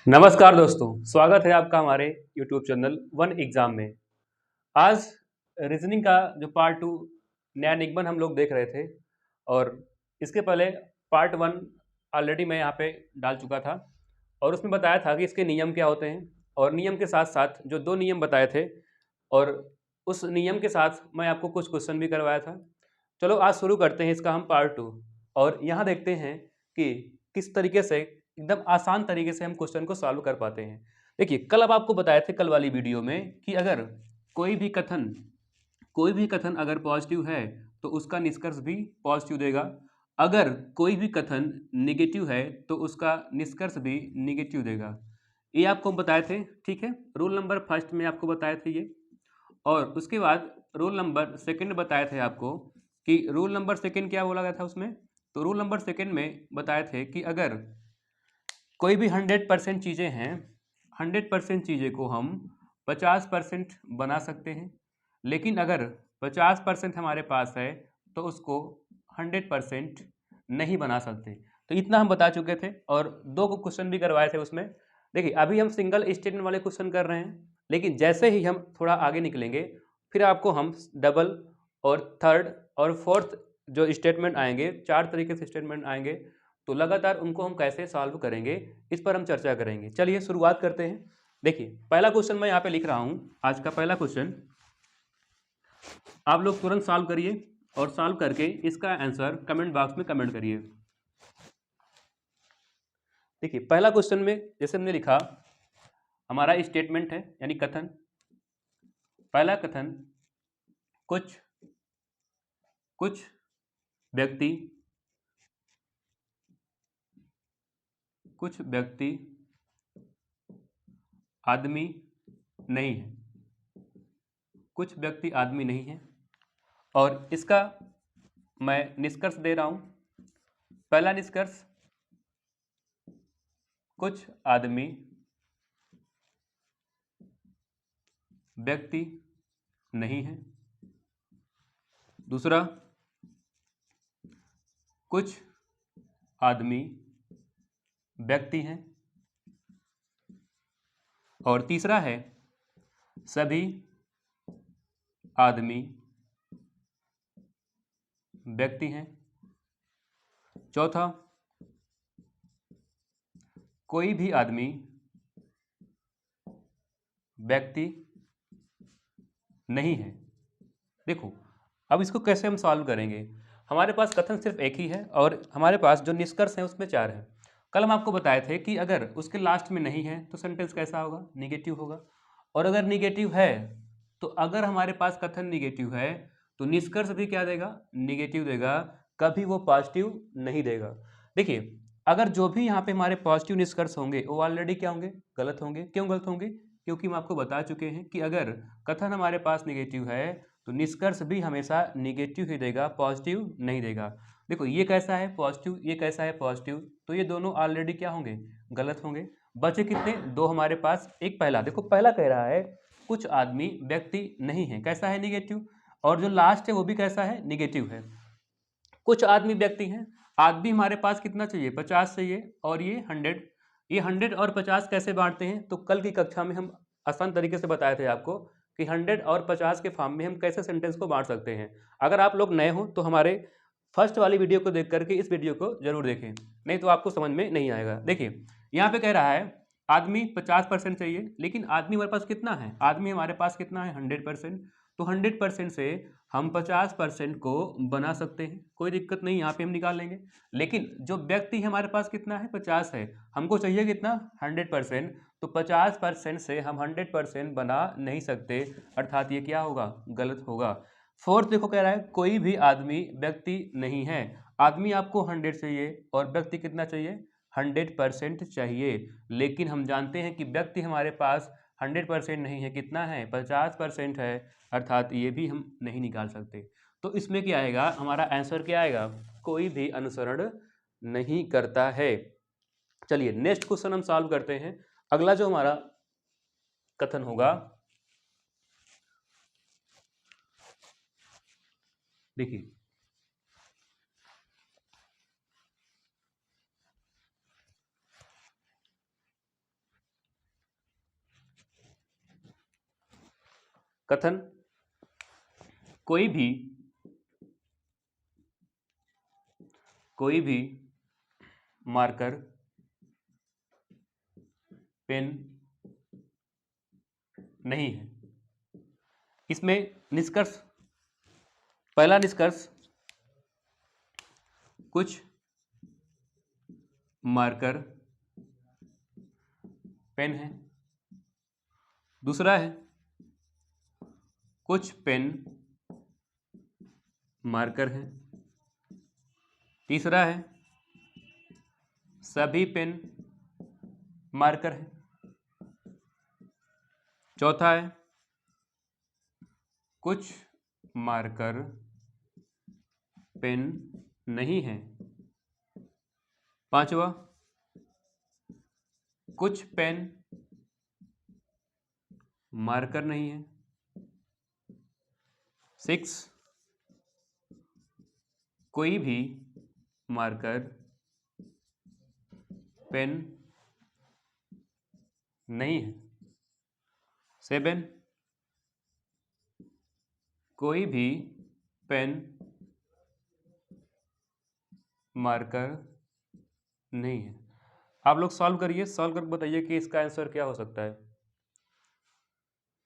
नमस्कार दोस्तों, स्वागत है आपका हमारे YouTube चैनल वन एग्जाम में। आज रीजनिंग का जो पार्ट 2 नया निगमन हम लोग देख रहे थे और इसके पहले पार्ट 1 ऑलरेडी मैं यहाँ पे डाल चुका था और उसमें बताया था कि इसके नियम क्या होते हैं और नियम के साथ साथ जो 2 नियम बताए थे और उस नियम के साथ मैं आपको कुछ क्वेश्चन भी करवाया था। चलो आज शुरू करते हैं इसका हम पार्ट 2 और यहाँ देखते हैं कि किस तरीके से एकदम आसान तरीके से हम क्वेश्चन को सॉल्व कर पाते हैं। देखिए, कल अब आपको बताए थे कल वाली वीडियो में कि अगर कोई भी कथन कोई भी कथन अगर पॉजिटिव है तो उसका निष्कर्ष भी पॉजिटिव देगा। अगर कोई भी कथन नेगेटिव है तो उसका निष्कर्ष भी नेगेटिव देगा। ये आपको बताए थे, ठीक है। रूल नंबर फर्स्ट में आपको बताए थे ये और उसके बाद रूल नंबर सेकंड बताए थे आपको कि रूल नंबर सेकंड क्या बोला गया था उसमें। तो रूल नंबर सेकंड में बताए थे कि अगर कोई भी 100% चीज़ें हैं, 100% चीज़ें को हम 50% बना सकते हैं, लेकिन अगर 50% हमारे पास है तो उसको 100% नहीं बना सकते। तो इतना हम बता चुके थे और 2 को क्वेश्चन भी करवाए थे उसमें। देखिए, अभी हम सिंगल स्टेटमेंट वाले क्वेश्चन कर रहे हैं, लेकिन जैसे ही हम थोड़ा आगे निकलेंगे फिर आपको हम डबल और थर्ड और फोर्थ जो स्टेटमेंट आएंगे, 4 तरीके से स्टेटमेंट आएंगे, तो लगातार उनको हम कैसे सॉल्व करेंगे इस पर हम चर्चा करेंगे। चलिए शुरुआत करते हैं। देखिए, पहला क्वेश्चन मैं यहाँ पे लिख रहा हूँ। आज का पहला क्वेश्चन आप लोग तुरंत सॉल्व करिए और सॉल्व करके इसका आंसर कमेंट बॉक्स में कमेंट करिए। देखिए, पहला क्वेश्चन में जैसे हमने लिखा, हमारा स्टेटमेंट है यानी कथन। पहला कथन, कुछ कुछ व्यक्ति कुछ व्यक्ति आदमी नहीं है, कुछ व्यक्ति आदमी नहीं है और इसका मैं निष्कर्ष दे रहा हूं। पहला निष्कर्ष, कुछ आदमी व्यक्ति नहीं है। दूसरा, कुछ आदमी व्यक्ति हैं। और तीसरा है, सभी आदमी व्यक्ति हैं। चौथा, कोई भी आदमी व्यक्ति नहीं है। देखो, अब इसको कैसे हम सॉल्व करेंगे। हमारे पास कथन सिर्फ एक ही है और हमारे पास जो निष्कर्ष है उसमें 4 है। कल हम आपको बताए थे कि अगर उसके लास्ट में नहीं है तो सेंटेंस कैसा होगा, निगेटिव होगा। और अगर निगेटिव है तो अगर हमारे पास कथन निगेटिव है तो निष्कर्ष भी क्या देगा, निगेटिव देगा, कभी वो पॉजिटिव नहीं देगा। देखिए, अगर जो भी यहाँ पे हमारे पॉजिटिव निष्कर्ष होंगे वो ऑलरेडी क्या होंगे, गलत होंगे। क्यों गलत होंगे? क्योंकि हम आपको बता चुके हैं कि अगर कथन हमारे पास निगेटिव है तो निष्कर्ष भी हमेशा निगेटिव ही देगा, पॉजिटिव नहीं देगा। देखो, ये कैसा है पॉजिटिव, ये कैसा है पॉजिटिव, तो ये दोनों ऑलरेडी क्या होंगे, गलत होंगे। बचे कितने, 2 हमारे पास। एक पहला, देखो पहला कह रहा है कुछ आदमी व्यक्ति नहीं है, कैसा है, निगेटिव। और जो लास्ट है वो भी कैसा है, निगेटिव है। कुछ आदमी व्यक्ति हैं, आदमी हमारे पास कितना चाहिए, 50 चाहिए और ये 100। ये 100 और 50 कैसे बांटते हैं, तो कल की कक्षा में हम आसान तरीके से बताए थे आपको कि 100 और 50 के फॉर्म में हम कैसे सेंटेंस को बांट सकते हैं। अगर आप लोग नए हो तो हमारे फर्स्ट वाली वीडियो को देख करके इस वीडियो को जरूर देखें, नहीं तो आपको समझ में नहीं आएगा। देखिए, यहाँ पे कह रहा है आदमी 50% चाहिए, लेकिन आदमी हमारे पास कितना है, आदमी हमारे पास कितना है, 100%। तो 100% से हम 50% को बना सकते हैं, कोई दिक्कत नहीं, यहाँ पे हम निकाल लेंगे। लेकिन जो व्यक्ति हमारे पास कितना है, 50 है, हमको चाहिए कितना, 100%। तो 50% से हम 100% बना नहीं सकते, अर्थात ये क्या होगा, गलत होगा। फोर्थ देखो, कह रहा है कोई भी आदमी व्यक्ति नहीं है। आदमी आपको 100 चाहिए और व्यक्ति कितना चाहिए, 100% चाहिए। लेकिन हम जानते हैं कि व्यक्ति हमारे पास 100% नहीं है, कितना है, 50% है, अर्थात ये भी हम नहीं निकाल सकते। तो इसमें क्या आएगा, हमारा आंसर क्या आएगा, कोई भी अनुसरण नहीं करता है। चलिए नेक्स्ट क्वेश्चन हम सॉल्व करते हैं। अगला जो हमारा कथन होगा, देखिए कथन कोई भी मार्कर पेन नहीं है। इसमें निष्कर्ष, पहला निष्कर्ष, कुछ मार्कर पेन है। दूसरा है कुछ पेन मार्कर हैं। तीसरा है सभी पेन मार्कर हैं। चौथा है कुछ मार्कर पेन नहीं है। पांचवा, कुछ पेन मार्कर नहीं है। 6, कोई भी मार्कर पेन नहीं है। 7, कोई भी पेन मार्कर नहीं है। आप लोग सॉल्व करिए, सॉल्व करके बताइए कि इसका आंसर क्या हो सकता है।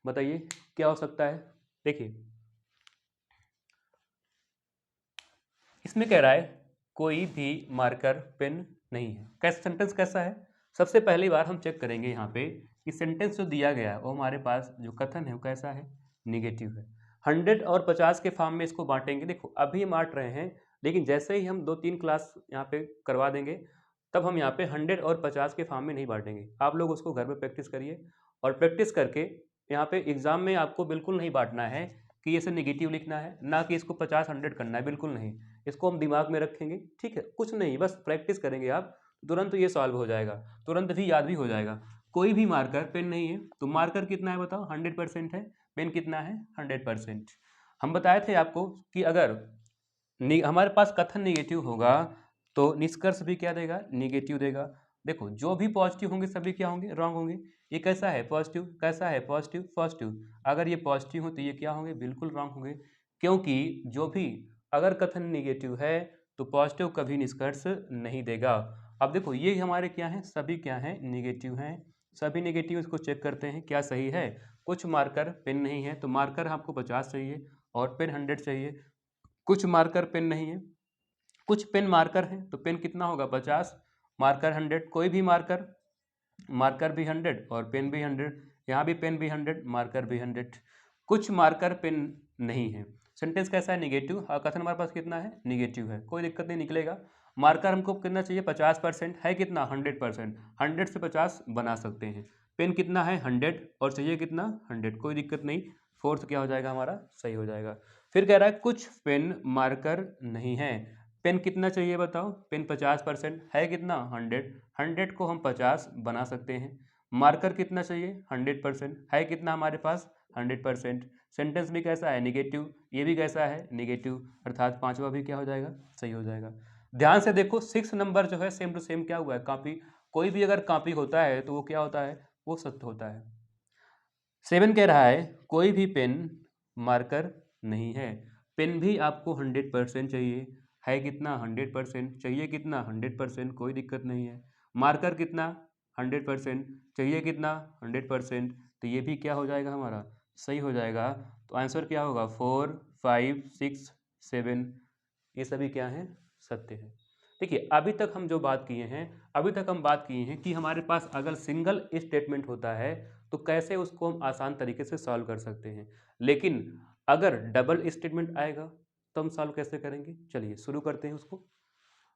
बताइए क्या हो सकता है। देखिए इसमें कह रहा है कोई भी मार्कर पेन नहीं है। कैसा सेंटेंस कैसा है? सबसे पहली बार हम चेक करेंगे यहाँ पे कि सेंटेंस जो दिया गया है वो हमारे पास जो कथन है वो कैसा है, निगेटिव है। 100 और 50 के फॉर्म में इसको बांटेंगे। देखो अभी हम बांट रहे हैं, लेकिन जैसे ही हम 2-3 क्लास यहाँ पे करवा देंगे तब हम यहाँ पे 100 और 50 के फॉर्म में नहीं बांटेंगे। आप लोग उसको घर में प्रैक्टिस करिए, और प्रैक्टिस करके यहाँ पे एग्जाम में आपको बिल्कुल नहीं बांटना है कि इसे निगेटिव लिखना है, ना कि इसको 50-100 करना है, बिल्कुल नहीं। इसको हम दिमाग में रखेंगे, ठीक है, कुछ नहीं, बस प्रैक्टिस करेंगे आप, तुरंत ये सॉल्व हो जाएगा, तुरंत भी याद भी हो जाएगा। कोई भी मार्कर पेन नहीं है, तो मार्कर कितना है बताओ, 100% है। पेन कितना है, 100%। हम बताए थे आपको कि अगर हमारे पास कथन निगेटिव होगा तो निष्कर्ष भी क्या देगा, निगेटिव देगा। देखो जो भी पॉजिटिव होंगे सभी क्या होंगे, रॉन्ग होंगे। ये कैसा है, पॉजिटिव, कैसा है, पॉजिटिव, पॉजिटिव। अगर ये पॉजिटिव हो तो ये क्या होंगे, बिल्कुल रॉन्ग होंगे, क्योंकि जो भी अगर कथन निगेटिव है तो पॉजिटिव कभी निष्कर्ष नहीं देगा। अब देखो ये हमारे क्या हैं, सभी क्या हैं, निगेटिव हैं, सभी निगेटिव। इसको चेक करते हैं क्या सही है। कुछ मार्कर पेन नहीं है, तो मार्कर आपको 50 चाहिए और पेन 100 चाहिए। कुछ मार्कर पेन नहीं है, कुछ पेन मार्कर है, तो पेन कितना होगा, 50, मार्कर 100। कोई भी मार्कर, मार्कर भी 100 और पेन भी 100, यहाँ भी पेन भी 100, मार्कर भी 100। कुछ मार्कर पेन नहीं है, सेंटेंस कैसा है, निगेटिव। कथन हमारे पास कितना है, निगेटिव है, कोई दिक्कत नहीं, निकलेगा। मार्कर हमको कितना चाहिए, 50%, है कितना, 100%, 100 से 50 बना सकते हैं। पेन कितना है, 100, और चाहिए कितना, 100, कोई दिक्कत नहीं। फोर्थ क्या हो जाएगा हमारा, सही हो जाएगा। फिर कह रहा है कुछ पेन मार्कर नहीं है। पेन कितना चाहिए बताओ, पेन 50%, है कितना, 100, 100 को हम 50 बना सकते हैं। मार्कर कितना चाहिए, 100%, है कितना हमारे पास, 100%। सेंटेंस भी कैसा है, निगेटिव, ये भी कैसा है, निगेटिव, अर्थात पांचवा भी क्या हो जाएगा, सही हो जाएगा। ध्यान से देखो 6 नंबर जो है सेम टू सेम क्या हुआ है, कॉपी। कोई भी अगर कॉपी होता है तो वो क्या होता है, वो सत्य होता है। 7 कह रहा है कोई भी पेन मार्कर नहीं है। पेन भी आपको 100% चाहिए, है कितना, 100%, चाहिए कितना, 100%, कोई दिक्कत नहीं है। मार्कर कितना, 100%, चाहिए कितना, 100%, तो ये भी क्या हो जाएगा हमारा, सही हो जाएगा। तो आंसर क्या होगा, 4, 5, 6, 7, ये सभी क्या हैं, सत्य है। देखिए अभी तक हम जो बात किए हैं, अभी तक हम बात किए हैं कि हमारे पास अगर सिंगल स्टेटमेंट होता है तो कैसे उसको हम आसान तरीके से सॉल्व कर सकते हैं, लेकिन अगर डबल स्टेटमेंट आएगा तो हम सॉल्व कैसे करेंगे। चलिए शुरू करते हैं उसको।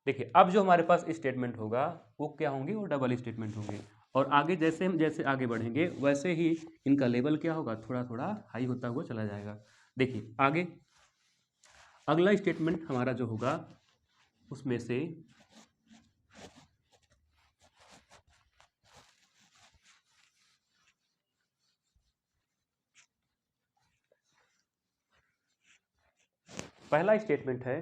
देखिए अब जो हमारे पास स्टेटमेंट होगा वो क्या होंगे, वो डबल स्टेटमेंट होंगे, और आगे जैसे हम जैसे आगे बढ़ेंगे वैसे ही इनका लेवल क्या होगा, थोड़ा थोड़ा हाई होता हुआ चला जाएगा। देखिए आगे अगला स्टेटमेंट हमारा जो होगा उसमें से पहला स्टेटमेंट है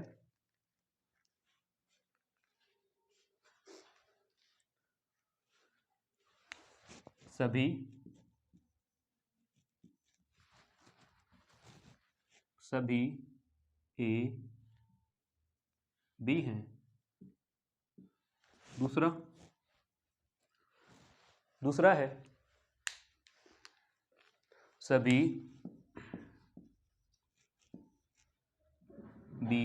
सभी सभी ए बी हैं। दूसरा है सभी बी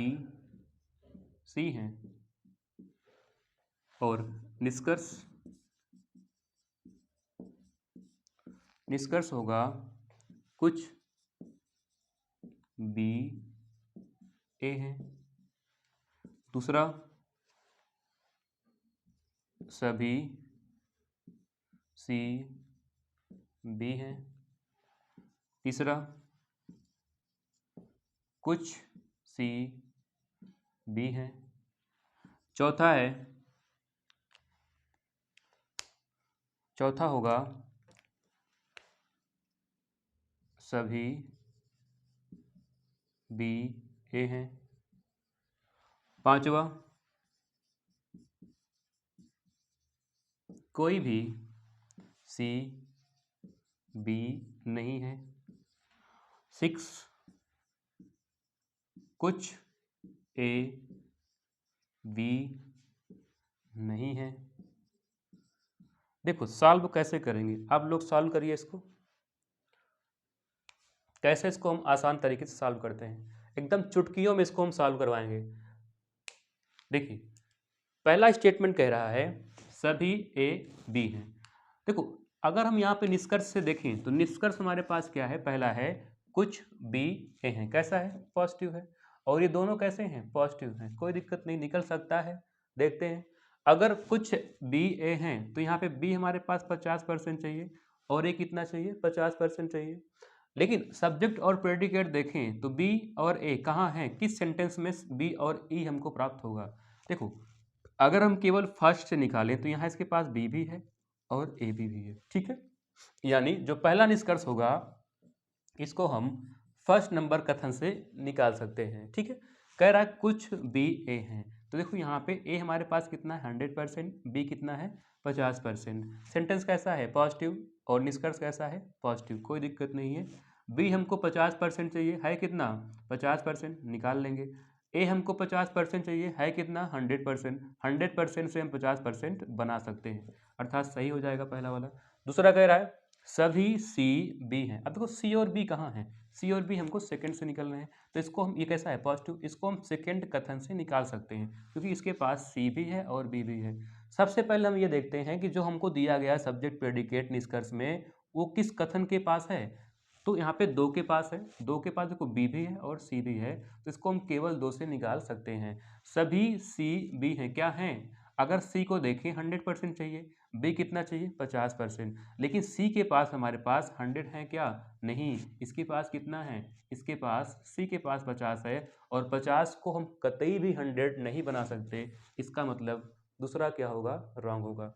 सी हैं। और निष्कर्ष होगा कुछ बी ए हैं। दूसरा, सभी सी बी हैं। तीसरा, कुछ सी बी हैं। चौथा होगा सभी बी ए हैं। पांचवा, कोई भी सी बी नहीं है। 6, कुछ ए बी नहीं है। देखो सॉल्व कैसे करेंगे, आप लोग सॉल्व करिए इसको। कैसे इसको हम आसान तरीके से सॉल्व करते हैं, एकदम चुटकियों में इसको हम सॉल्व करवाएंगे। देखिए पहला स्टेटमेंट कह रहा है सभी ए बी हैं। देखो अगर हम यहाँ पे निष्कर्ष से देखें तो निष्कर्ष हमारे पास क्या है, पहला है कुछ बी ए हैं। कैसा है, पॉजिटिव है। और ये दोनों कैसे हैं, पॉजिटिव हैं, कोई दिक्कत नहीं, निकल सकता है। देखते हैं, अगर कुछ बी ए हैं तो यहाँ पे बी हमारे पास 50% चाहिए और ए कितना चाहिए, 50% चाहिए। लेकिन सब्जेक्ट और प्रेडिकेट देखें तो बी और ए कहाँ हैं, किस सेंटेंस में बी और ई हमको प्राप्त होगा। देखो अगर हम केवल फर्स्ट से निकालें तो यहाँ इसके पास बी भी है और ए भी है, ठीक है। यानी जो पहला निष्कर्ष होगा इसको हम फर्स्ट नंबर कथन से निकाल सकते हैं, ठीक है। कह रहा है कुछ बी ए हैं, तो देखो यहाँ पे ए हमारे पास कितना है 100%, बी कितना है 50%। सेंटेंस कैसा है, पॉजिटिव, और निष्कर्ष कैसा है, पॉजिटिव, कोई दिक्कत नहीं है। बी हमको 50% चाहिए, है कितना 50%, निकाल लेंगे। ए हमको 50% चाहिए, है कितना 100%, 100% से हम 50% बना सकते हैं, अर्थात सही हो जाएगा पहला वाला। दूसरा कह रहा है सभी सी बी हैं। अब देखो सी और बी कहाँ हैं, सी और बी हमको सेकंड से निकलना है, तो इसको हम, ये कैसा है पॉजिटिव, इसको हम सेकंड कथन से निकाल सकते हैं क्योंकि इसके पास सी भी है और बी भी है। सबसे पहले हम ये देखते हैं कि जो हमको दिया गया सब्जेक्ट प्रेडिकेट निष्कर्ष में वो किस कथन के पास है। तो यहाँ पे दो के पास है, दो के पास देखो बी भी है और सी भी है, तो इसको हम केवल दो से निकाल सकते हैं। सभी सी बी हैं, क्या हैं, अगर सी को देखें 100% चाहिए, बी कितना चाहिए 50%, लेकिन सी के पास हमारे पास 100 है क्या, नहीं, इसके पास कितना है, इसके पास सी के पास 50 है, और 50 को हम कतई भी 100 नहीं बना सकते। इसका मतलब दूसरा क्या होगा, रॉन्ग होगा।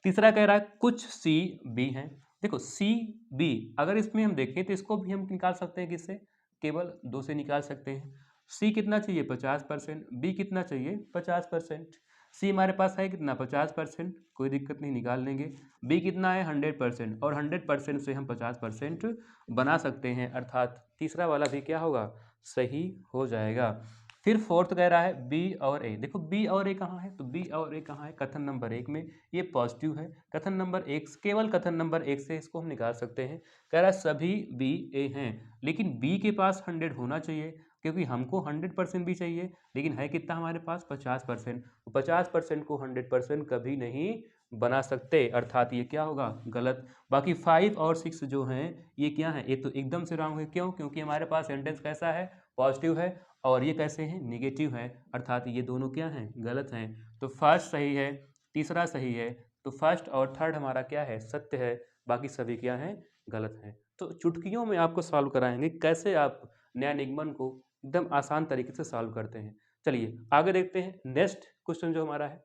तीसरा कह रहा है कुछ सी बी हैं। देखो सी बी अगर इसमें हम देखें तो इसको भी हम निकाल सकते हैं, किससे, केवल दो से निकाल सकते हैं। सी कितना चाहिए 50%, बी कितना चाहिए 50%। सी हमारे पास है कितना 50%, कोई दिक्कत नहीं, निकाल लेंगे। बी कितना है 100%, और 100% से हम 50% बना सकते हैं, अर्थात तीसरा वाला भी क्या होगा, सही हो जाएगा। फिर फोर्थ कह रहा है बी और ए। देखो बी और ए कहाँ है, तो बी और ए कहाँ है, कथन नंबर 1 में, ये पॉजिटिव है। कथन नंबर 1, केवल कथन नंबर 1 से इसको हम निकाल सकते हैं। कह रहा है सभी बी ए हैं, लेकिन बी के पास 100 होना चाहिए क्योंकि हमको 100% भी चाहिए, लेकिन है कितना हमारे पास 50%। 50% को 100% कभी नहीं बना सकते, अर्थात ये क्या होगा, गलत। बाकी 5 और 6 जो हैं ये क्या है, ये तो एकदम से रॉन्ग है। क्यों, क्योंकि हमारे पास सेंटेंस कैसा है, पॉजिटिव है, और ये कैसे हैं, निगेटिव है, अर्थात ये दोनों क्या हैं, गलत हैं। तो फर्स्ट सही है, तीसरा सही है, तो फर्स्ट और थर्ड हमारा क्या है, सत्य है, बाकी सभी क्या हैं, गलत हैं। तो चुटकियों में आपको सॉल्व कराएंगे कैसे आप नया निगमन को एकदम आसान तरीके से सॉल्व करते हैं। चलिए आगे देखते हैं, नेक्स्ट क्वेश्चन जो हमारा है,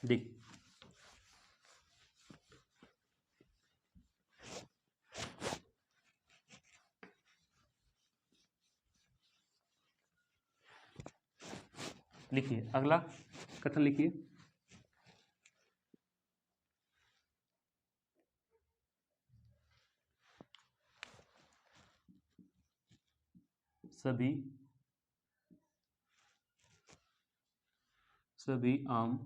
देख लिखिए अगला, कथन लिखिए। सभी आम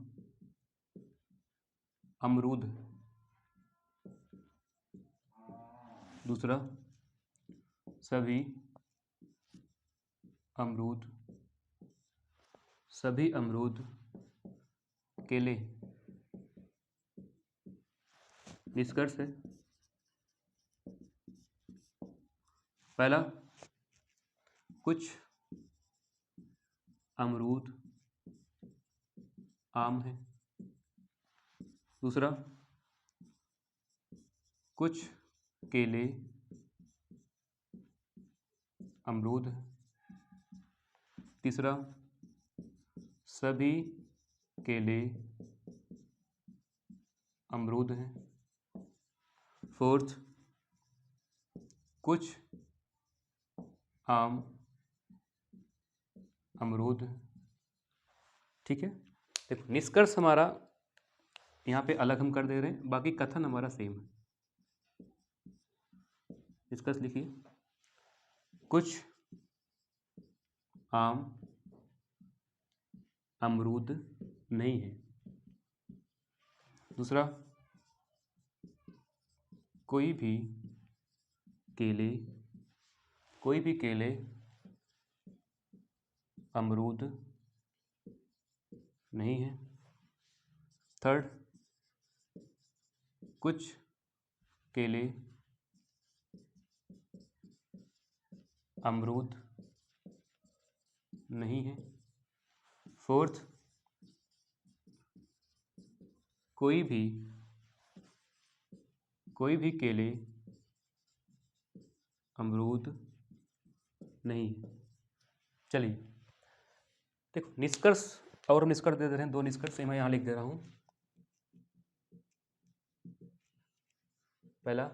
अमरूद। दूसरा, सभी अमरूद केले। निष्कर्ष है, पहला, कुछ अमरूद आम है। दूसरा, कुछ केले अमरूद है। तीसरा, सभी केले अमरूद हैं। फोर्थ, कुछ आम अमरूद है। ठीक है, देखो निष्कर्ष हमारा यहाँ पे अलग हम कर दे रहे हैं, बाकी कथन हमारा सेम है। निष्कर्ष लिखिए, कुछ आम अमरूद नहीं है। दूसरा, कोई भी केले अमरूद नहीं है। थर्ड, कुछ केले अमरूद नहीं है। फोर्थ, कोई भी केले अमरूद नहीं है। चलिए देखो निष्कर्ष, और हम निष्कर्ष दे दे रहे हैं, 2 निष्कर्ष मैं यहाँ लिख दे रहा हूँ। पहला,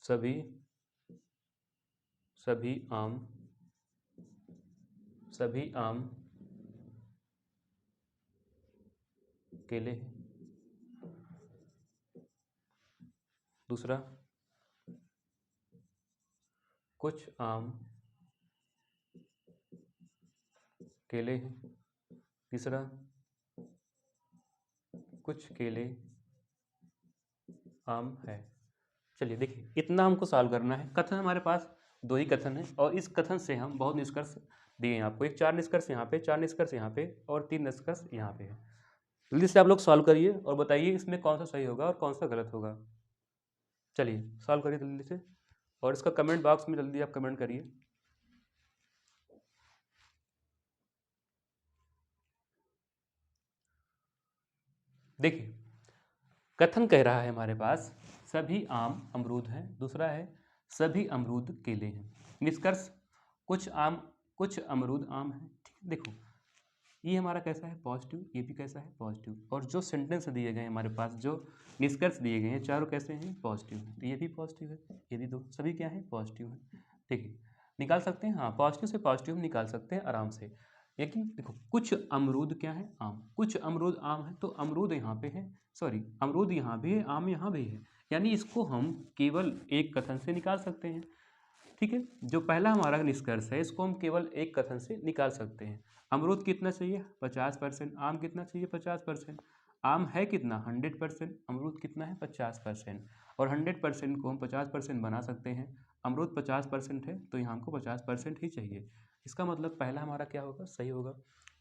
सभी आम केले हैं। दूसरा, कुछ आम केले हैं। तीसरा, कुछ केले आम है। चलिए देखिए, इतना हमको सॉल्व करना है। कथन हमारे पास 2 ही कथन है, और इस कथन से हम बहुत निष्कर्ष दिए हैं आपको। एक 4 निष्कर्ष यहाँ पे, 4 निष्कर्ष यहाँ पे, और 3 निष्कर्ष यहाँ पे है। जल्दी से आप लोग सॉल्व करिए और बताइए इसमें कौन सा सही होगा और कौन सा गलत होगा। चलिए सॉल्व करिए जल्दी से, और इसका कमेंट बॉक्स में जल्दी आप कमेंट करिए। देखिए कथन कह रहा है हमारे पास सभी आम अमरूद हैं। दूसरा है सभी अमरूद केले हैं। निष्कर्ष, कुछ अमरूद आम हैं। ठीक है, देखो ये हमारा कैसा है पॉजिटिव, ये भी कैसा है पॉजिटिव, और जो सेंटेंस दिए गए हैं हमारे पास, जो निष्कर्ष दिए गए हैं, चारों कैसे हैं पॉजिटिव हैं। तो ये भी पॉजिटिव है, ये भी, दो सभी क्या है पॉजिटिव है। देखिए निकाल सकते हैं, हाँ पॉजिटिव से पॉजिटिव हम निकाल सकते हैं आराम से। लेकिन देखो कुछ अमरूद क्या है आम, कुछ अमरूद आम है, तो अमरूद यहाँ पे है, सॉरी अमरूद यहाँ भी है, आम यहाँ भी है, यानी इसको हम केवल एक कथन से निकाल सकते हैं। ठीक है, जो पहला हमारा निष्कर्ष है इसको हम केवल एक कथन से निकाल सकते हैं। अमरूद कितना चाहिए 50%, आम कितना चाहिए 50%। आम है कितना 100%, अमरूद कितना है 50%, और 100% को हम 50% बना सकते हैं। अमरूद 50% है तो यहाँ हमको 50% ही चाहिए। इसका मतलब पहला हमारा क्या होगा सही होगा।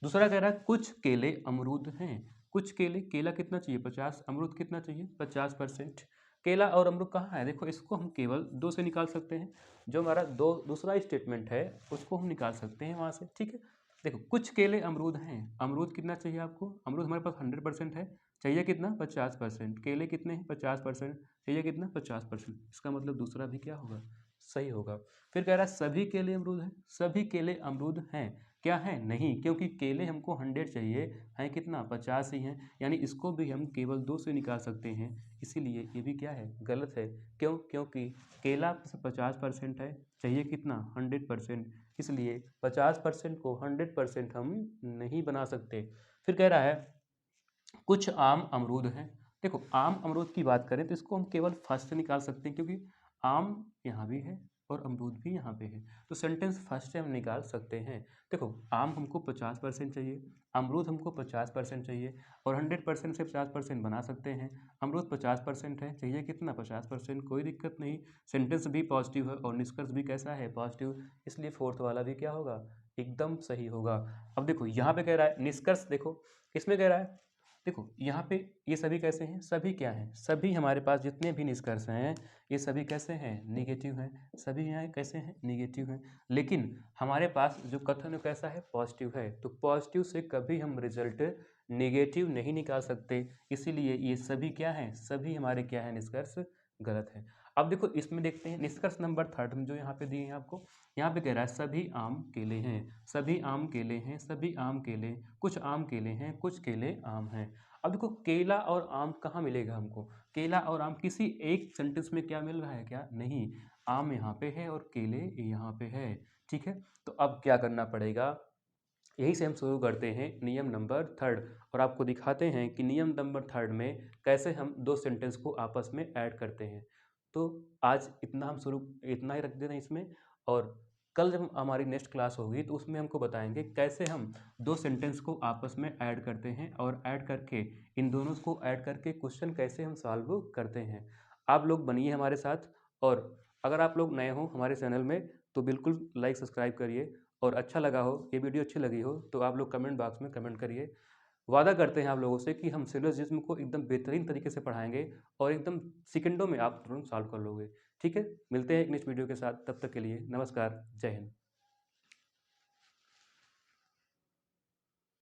दूसरा कह रहा है कुछ केले अमरूद हैं, कुछ केला कितना चाहिए 50, अमरूद कितना चाहिए 50%। केला और अमरूद कहाँ है, देखो इसको हम केवल 2 से निकाल सकते हैं। जो हमारा दूसरा स्टेटमेंट है उसको हम निकाल सकते हैं वहाँ से। ठीक है, देखो कुछ केले अमरूद हैं, अमरूद कितना चाहिए आपको, अमरूद हमारे पास 100% है, चाहिए कितना 50%। केले कितने हैं 50%, चाहिए कितना 50%। इसका मतलब दूसरा भी क्या होगा सही होगा। फिर कह रहा है सभी केले अमरूद हैं, सभी केले अमरूद हैं, क्या है? नहीं, क्योंकि केले हमको 100 चाहिए, हैं कितना? 50 ही हैं, यानी इसको भी हम केवल 2 से निकाल सकते हैं, इसीलिए ये भी क्या है? गलत है। क्यों? क्योंकि केला 50% है, चाहिए कितना? 100%, इसलिए 50% को 100% हम नहीं बना सकते। फिर कह रहा है कुछ आम अमरूद हैं। देखो आम अमरूद की बात करें तो इसको हम केवल फर्स्ट से निकाल सकते हैं, क्योंकि आम यहाँ भी है और अमरूद भी यहाँ पे है, तो सेंटेंस फर्स्ट से हम निकाल सकते हैं। देखो आम हमको 50% चाहिए, अमरूद हमको 50% चाहिए, और 100% से 50% बना सकते हैं। अमरूद 50% है, चाहिए कितना? 50%, कोई दिक्कत नहीं। सेंटेंस भी पॉजिटिव है और निष्कर्ष भी कैसा है? पॉजिटिव, इसलिए फोर्थ वाला भी क्या होगा? एकदम सही होगा। अब देखो यहाँ पे कह रहा है निष्कर्ष, देखो किसमें कह रहा है? देखो यहाँ पे ये सभी कैसे हैं? सभी क्या हैं? सभी हमारे पास जितने भी निष्कर्ष हैं ये सभी कैसे हैं? निगेटिव हैं। सभी यहाँ कैसे हैं? निगेटिव हैं। लेकिन हमारे पास जो कथन है कैसा है? पॉजिटिव है। तो पॉजिटिव से कभी हम रिजल्ट निगेटिव नहीं निकाल सकते, इसीलिए ये सभी क्या हैं? सभी हमारे क्या है? निष्कर्ष गलत है। अब देखो इसमें देखते हैं निष्कर्ष नंबर 3 में जो यहाँ पे दिए हैं आपको, यहाँ पे कह रहा है सभी आम केले हैं, सभी आम केले हैं, सभी आम केले, कुछ आम केले हैं, कुछ केले आम हैं। अब देखो केला और आम कहाँ मिलेगा हमको? केला और आम किसी एक सेंटेंस में क्या मिल रहा है क्या? नहीं, आम यहाँ पे है और केले यहाँ पे है। ठीक है, तो अब क्या करना पड़ेगा? यही से हम शुरू करते हैं नियम नंबर 3 और आपको दिखाते हैं कि नियम नंबर 3 में कैसे हम दो सेंटेंस को आपस में ऐड करते हैं। तो आज इतना ही रख देते हैं इसमें, और कल जब हमारी नेक्स्ट क्लास होगी तो उसमें हमको बताएंगे कैसे हम दो सेंटेंस को आपस में ऐड करते हैं, और ऐड करके इन दोनों को ऐड करके क्वेश्चन कैसे हम सॉल्व करते हैं। आप लोग बनिए हमारे साथ, और अगर आप लोग नए हो हमारे चैनल में तो बिल्कुल लाइक सब्सक्राइब करिए, और अच्छा लगा हो, ये वीडियो अच्छी लगी हो तो आप लोग कमेंट बॉक्स में कमेंट करिए। वादा करते हैं आप लोगों से कि हम सिलोजिज्म को एकदम बेहतरीन तरीके से पढ़ाएंगे और एकदम सेकंडों में आप तुरंत सॉल्व कर लोगे। ठीक है, मिलते हैं एक नेक्स्ट वीडियो के साथ, तब तक के लिए नमस्कार, जय हिंद।